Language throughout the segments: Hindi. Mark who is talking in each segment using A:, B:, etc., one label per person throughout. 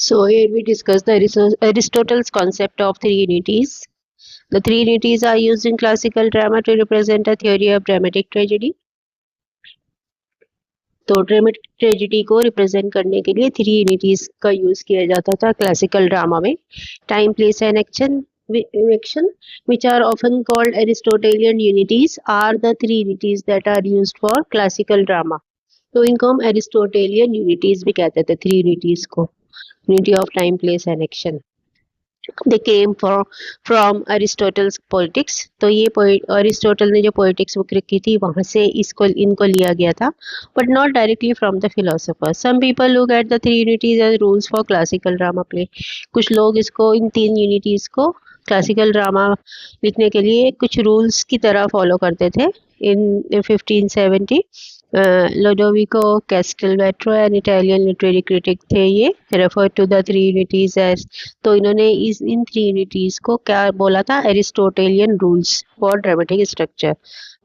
A: So here we discuss the Aristotle's concept of three unities. The three unities are used in classical drama to represent a theory of dramatic tragedy. तो ड्रामेटिक ट्रेजेडी को रिप्रेजेंट करने के लिए थ्री यूनिटीज का यूज किया जाता था क्लासिकल ड्रामा में. Time, place and action which are often called Aristotelian unities are the three unities that are used for classical drama. तो इनको हम एरिस्टोटेलियन यूनिटीज भी कहते थे, थ्री यूनिटीज को. Unity of time, place and action. They came from Aristotle's politics. तो ये अरिस्टोटल ने जो पोइटिक्स बुक लिखी थी वहां से इनको लिया गया था, but not directly from the philosopher. Some people look at the three unities as rules for classical drama play. कुछ लोग इसको, इन तीन यूनिटीज को क्लासिकल ड्रामा लिखने के लिए कुछ रूल्स की तरह फॉलो करते थे. In 1570 Lodovico Castelvetro an Italian literary critic थे, ये refer to the three unities as. तो इन्होंने इन थ्री यूनिटीज को क्या बोला था? Aristotelian rules for dramatic structure.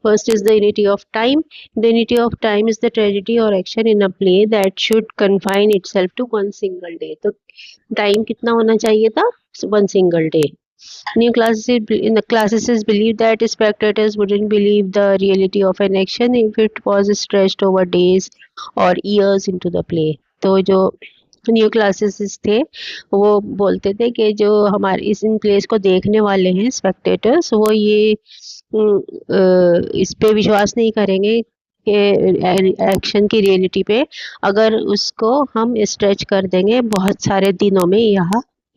A: First is the unity of time. The unity of time is the tragedy or action in a play that should confine itself to one single day. तो टाइम कितना होना चाहिए था? One single day. Classicists believe that spectators wouldn't believe the reality of an action if it was stretched over days or years into the play. तो जो न्यू क्लासिसिस्ट थे वो बोलते थे कि जो हमारे इन प्लेस को देखने वाले हैं स्पेक्टेटर्स, वो ये इस पे विश्वास नहीं करेंगे कि एक्शन की रियलिटी पे, अगर उसको हम स्ट्रेच कर देंगे बहुत सारे दिनों में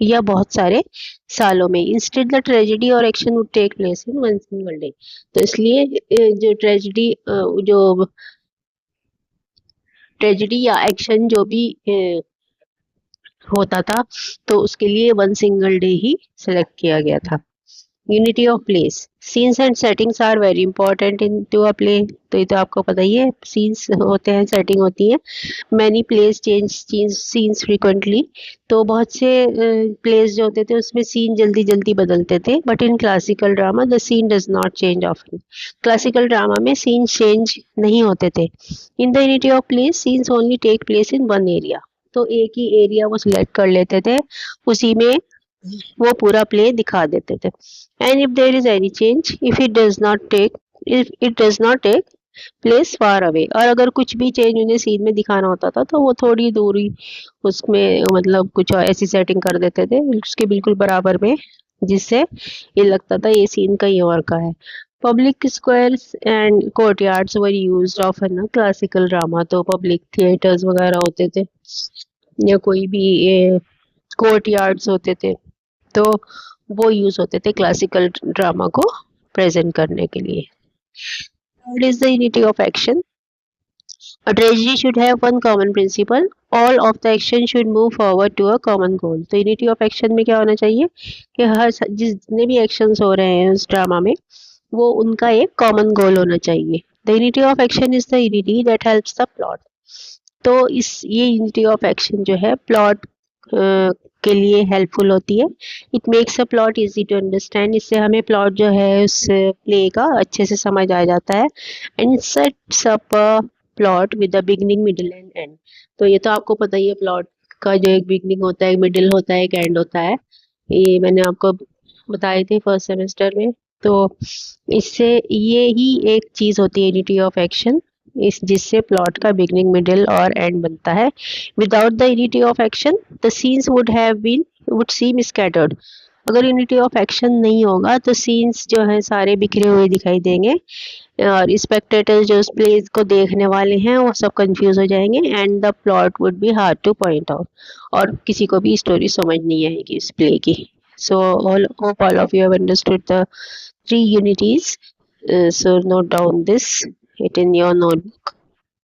A: या बहुत सारे सालों में. इंस्टेड द ट्रेजेडी और action would take place in one single day. तो इसलिए जो ट्रेजेडी या एक्शन जो भी होता था तो उसके लिए वन सिंगल डे ही सेलेक्ट किया गया था. Unity of place. Scenes and settings are very important in to a play. तो ये तो आपको पता ही है, सीन्स होते हैं, सेटिंग होती है. Many place change scenes frequently. तो बहुत से प्लेस जो होते थे उसमें सीन जल्दी जल्दी बदलते थे, but in classical drama the scene does not change often. Classical drama में सीन चेंज नहीं होते थे. In the unity of place scenes only take place in one area. तो एक ही एरिया वो सिलेक्ट कर लेते थे, उसी में वो पूरा प्ले दिखा देते थे. And if there is any change, if it does not take place far away. और अगर कुछ भी चेंज उन्हें सीन में दिखाना होता था तो वो थोड़ी दूरी उसमें मतलब कुछ ऐसी सेटिंग कर देते थे उसके बिल्कुल बराबर में, जिससे ये लगता था ये सीन कहीं और का है. Public squares and courtyards were used often ना क्लासिकल ड्रामा. तो पब्लिक थिएटर्स वगैरह होते थे या कोई भी कोर्टयार्ड्स होते थे, तो वो यूज होते थे क्लासिकल ड्रामा को प्रेजेंट करने के लिए. Third is the unity of action. A tragedy should have one common principle. All of the action should move forward to a common goal. तो unity of action में क्या होना चाहिए कि हर जितने भी एक्शंस हो रहे हैं उस ड्रामा में वो उनका एक कॉमन गोल होना चाहिए. The unity of action is the unity that helps the plot. तो ये यूनिटी ऑफ एक्शन जो है प्लॉट के लिए हेल्पफुल होती है. It makes a plot easy to understand. इससे हमें प्लॉट जो है उस प्ले का अच्छे से समझ आ जाता है. And sets up a plot with a beginning, middle and and. तो ये तो आपको पता ही है, प्लॉट का जो एक बिगनिंग होता है, एक मिडिल होता है, एक एंड होता है. ये मैंने आपको बताए थे फर्स्ट सेमेस्टर में. तो इससे ये ही एक चीज होती है यूनिटी ऑफ एक्शन, जिससे प्लॉट का बिगनिंग, मिडिल और एंड बनता है. Without the unity of action the scenes would seem scattered. अगर यूनिटी ऑफ एक्शन नहीं होगा तो सीन्स जो है सारे बिखरे हुए दिखाई देंगे और स्पेक्टेटर्स जो उस प्ले को देखने वाले हैं वो सब कंफ्यूज हो जाएंगे. And the plot would be hard two point out. और किसी को भी स्टोरी समझ नहीं आएगी इस प्ले की. सो hope all of you have understood the three unities. So note down it in your notebook.